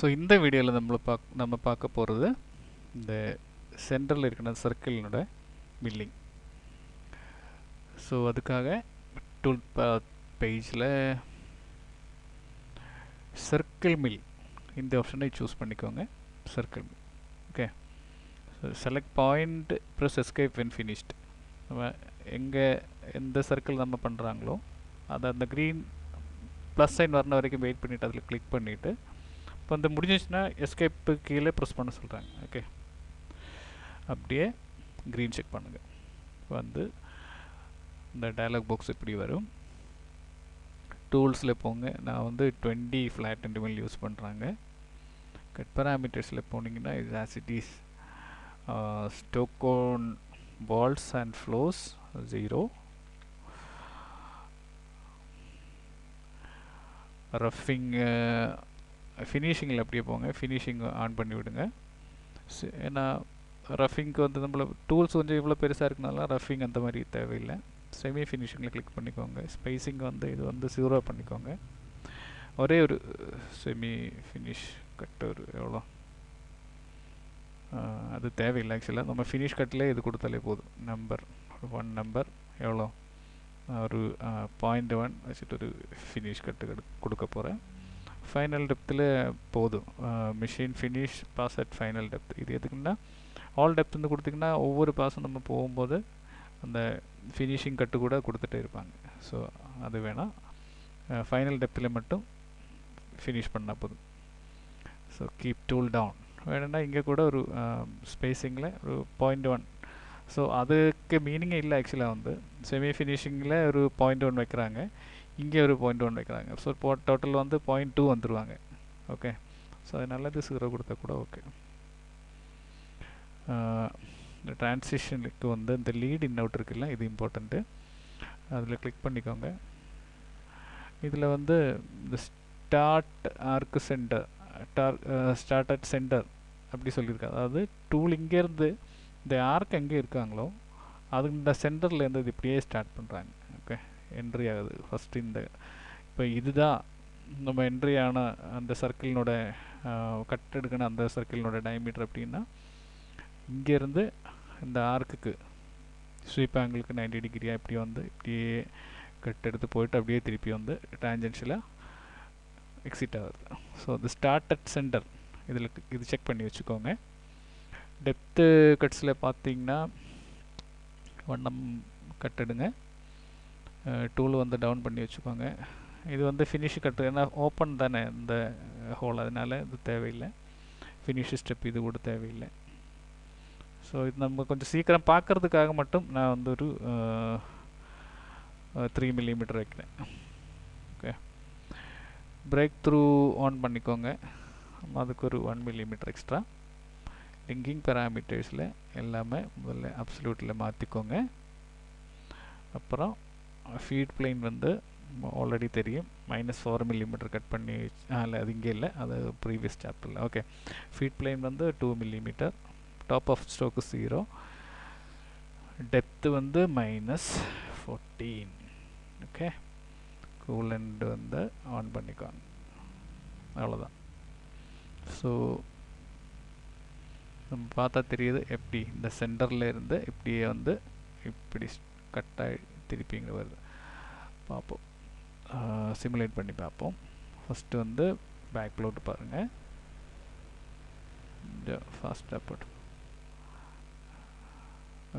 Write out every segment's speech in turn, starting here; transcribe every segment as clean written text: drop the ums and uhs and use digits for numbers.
So இந்த வீடியோவில் நம்ம பார்க்க போகிறது இந்த சென்டரில் இருக்கிற சர்க்கிளினோட மில்லிங். ஸோ அதுக்காக டூல் பேஜில் சர்க்கிள் மில் இந்த ஆப்ஷனை சூஸ் பண்ணிக்கோங்க. Circle mill. Okay. So select point press escape when finished. நம்ம எந்த சர்க்கிள் நம்ம பண்ணுறாங்களோ அதை அந்த க்ரீன் ப்ளஸ் சைன் வரணும் வரைக்கும் வெயிட் பண்ணிவிட்டு அதில் கிளிக் பண்ணிவிட்டு இப்போ வந்து முடிஞ்சிச்சுன்னா எஸ்கேப்பு கீழே ப்ரெஸ் பண்ண சொல்கிறாங்க. ஓகே. அப்படியே க்ரீன் செக் பண்ணுங்கள். வந்து இந்த டயலாக் பாக்ஸ் இப்படி வரும். டூல்ஸில் போங்க. நான் வந்து 20 ஃப்ளாட் இன்டர்வல் யூஸ் பண்ணுறாங்க. கட் பேராமீட்டர்ஸில் போனீங்கன்னா இது as it is stock on walls and floors 0. ரஃபிங் ஃபினிஷிங்கில் அப்படியே போங்க. ஃபினிஷிங் ஆன் பண்ணி விடுங்க. ஏன்னா ரஃபிங்க்கு வந்து நம்மள டூல்ஸ் கொஞ்சம் இவ்வளோ பெருசாக இருக்கனால ரஃபிங் அந்த மாதிரி தேவையில்லை. செமி ஃபினிஷிங்கில் கிளிக் பண்ணிக்கோங்க. ஸ்பேஸிங் வந்து இது வந்து 0 பண்ணிக்கோங்க. ஒரே ஒரு செமி ஃபினிஷ் கட் ஒரு எவ்வளோ அது தேவையில்லை. ஆக்சுவலாக நம்ம ஃபினிஷ் கட்டிலே இது கொடுத்தாலே போதும். நம்பர் 1 நம்பர் எவ்வளோ ஒரு 0.1 வச்சுட்டு ஒரு ஃபினிஷ் கட்டு கொடுக்க போகிறேன். ஃபைனல் டெப்த்தில் போதும். Machine finish pass at final depth. இது எதுக்குன்னா ஆல் டெப்த் வந்து கொடுத்திங்கன்னா ஒவ்வொரு பாஸும் நம்ம போகும்போது அந்த ஃபினிஷிங் கட்டு கூட கொடுத்துட்டே இருப்பாங்க. ஸோ அது வேணாம். ஃபைனல் டெப்த்தில் மட்டும் ஃபினிஷ் பண்ணால் போதும். ஸோ கீப் டூல் டவுன் வேணும்னா இங்கே கூட ஒரு ஸ்பேஸிங்கில் ஒரு 0.1. ஸோ அதுக்கு மீனிங்கே இல்லை. ஆக்சுவலாக வந்து செமி ஃபினிஷிங்கில் ஒரு 0.1 வைக்கிறாங்க, இங்கே ஒரு 0.1 வைக்கிறாங்க. ஸோ டோட்டல் வந்து 0.2 வந்துடுவாங்க. ஓகே. ஸோ அதனால இது 0 கொடுத்தா கூட ஓகே. இந்த ட்ரான்சிஷனுக்கு வந்து இந்த லீட் இன் அவுட் இருக்குல்ல, இது இம்பார்ட்டண்ட்டு. அதில் கிளிக் பண்ணிக்கோங்க. இதில் வந்து இந்த start arc centre start at centre அப்படி சொல்லியிருக்காங்க. அதாவது டூல் இங்கேருந்து இந்த ஆர்க் எங்கே இருக்காங்களோ அது இந்த சென்டர்லேருந்து இது இப்படியே ஸ்டார்ட் பண்ணுறாங்க. ஓகே. என்ட்ரி ஆகுது ஃபஸ்ட்டு. இப்போ இதுதான் நம்ம என்ட்ரி ஆன அந்த சர்க்கிளினோட கட் எடுக்கணும். அந்த சர்க்கிளினோட டயமீட்டர் அப்படின்னா இங்கேருந்து இந்த ஆர்க்குக்கு ஸ்வீப் ஆங்கிளுக்கு 90 டிகிரியாக இப்படி வந்து இப்படியே கட் எடுத்து போயிட்டு அப்படியே திருப்பி வந்து டேஞ்சென்ஷியலாக எக்ஸிட் ஆகுது. ஸோ இது ஸ்டார்ட் அட் சென்டர். இது செக் பண்ணி வச்சுக்கோங்க. டெப்த்து கட்ஸில் பார்த்தீங்கன்னா 1 கட் எடுங்க. டூல் வந்து டவுன் பண்ணி வச்சுக்கோங்க. இது வந்து ஃபினிஷ் கட்டு, ஏன்னா ஓப்பன் தானே இந்த ஹோல், அதனால் இது தேவையில்லை. ஃபினிஷ் ஸ்டெப் இது கூட தேவையில்லை. ஸோ இது நம்ம கொஞ்சம் சீக்கிரம் பார்க்குறதுக்காக மட்டும் நான் வந்து ஒரு 3 மில்லிமீட்டர் வைக்கிறேன். ஓகே. பிரேக் த்ரூ ஆன் பண்ணிக்கோங்க. அதுக்கு ஒரு 1 மில்லிமீட்டர் எக்ஸ்ட்ரா. லிங்கிங் பேராமீட்டர்ஸில் எல்லாமே முதல்ல அப்சல்யூட்டில் மாற்றிக்கோங்க. அப்புறம் ஃபீட் பிளைன் வந்து ஆல்ரெடி தெரியும், -4 மில்லிமீட்டர் கட் பண்ணி இல்லை அது இங்கே இல்லை, அது ப்ரீவியஸ் சாப்டரில். ஓகே. ஃபீட் பிளைன் வந்து 2 millimetre. Top of stroke 0. Depth வந்து -14. ஓகே. கூலண்ட் வந்து ஆன் பண்ணிக்கோங்க. அவ்வளோதான். ஸோ நம்ம பார்த்தா தெரியுது எப்படி இந்த சென்டரில் இருந்து இப்படியே வந்து இப்படி கட்டாகி திருப்பி இங்கே வருது. பார்ப்போம், சிமுலேட் பண்ணி பார்ப்போம். ஃபஸ்ட்டு வந்து பேக் லோட் பாருங்கள். இந்த ஃபாஸ்ட்டாக போட்டு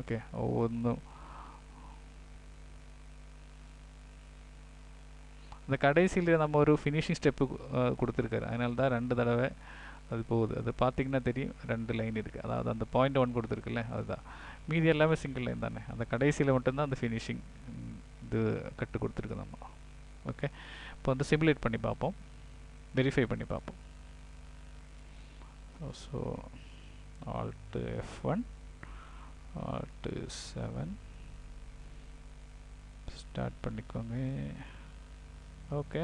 ஓகே. ஒவ்வொன்றும் அந்த கடைசியில் நம்ம ஒரு ஃபினிஷிங் ஸ்டெப்பு கொடுத்துருக்காரு, அதனால தான் 2 தடவை அது போகுது. அது பார்த்திங்கன்னா தெரியும், 2 லைன் இருக்குது. அதாவது அந்த 0.1 கொடுத்துருக்குல்ல, அதுதான். மீதி எல்லாமே சிங்கிள் லைன் தானே. அந்த கடைசியில் மட்டும்தான் அந்த ஃபினிஷிங் இது கட்டு கொடுத்துருக்கு நம்ம. ஓகே. இப்போ வந்து சிமுலேட் பண்ணி பார்ப்போம், வெரிஃபை பண்ணி பார்ப்போம். So Alt F1 Alt 7 start பண்ணிக்கோங்க. Okay.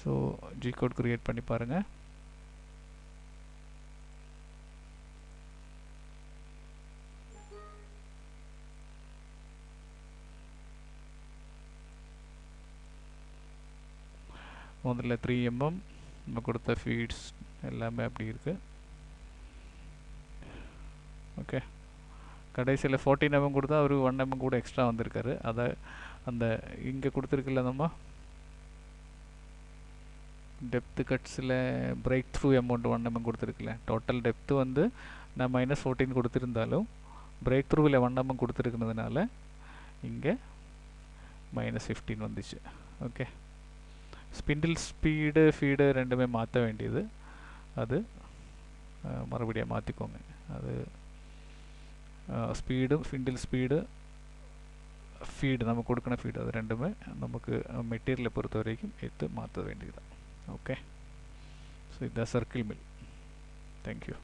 So G code create பண்ணி பாருங்கள். முதல்ல 3 mm நம்ம கொடுத்த ஃபீட்ஸ் எல்லாமே அப்படி இருக்குது. ஓகே, கடைசியில் 14 mm கொடுத்தா அவர் 1 mm கூட எக்ஸ்ட்ரா வந்திருக்காரு. அதை அந்த இங்கே கொடுத்துருக்குல்ல நம்ம டெப்த்து கட்ஸில் பிரேக் த்ரூ அமௌண்ட் 1 mm கொடுத்துருக்குல்ல, டோட்டல் டெப்த்து வந்து நான் -14 கொடுத்துருந்தாலும் பிரேக் த்ரூவில் 1 mm கொடுத்துருக்குனதுனால இங்கே -15 வந்துச்சு. ஓகே, ஸ்பிண்டில் ஸ்பீடு ஃபீடு ரெண்டுமே மாற்ற வேண்டியது, அது மறுபடியும் மாற்றிக்கோங்க. அது ஸ்பீடு, ஸ்பிண்டில் ஸ்பீடு, ஃபீடு நம்ம கொடுக்கணும் ஃபீடு, அது ரெண்டுமே நமக்கு மெட்டீரியலை பொறுத்த வரைக்கும் எடுத்து மாற்ற வேண்டியது. ஓகே, ஸோ இதுதான் சர்க்கிள் மில். தேங்க்யூ.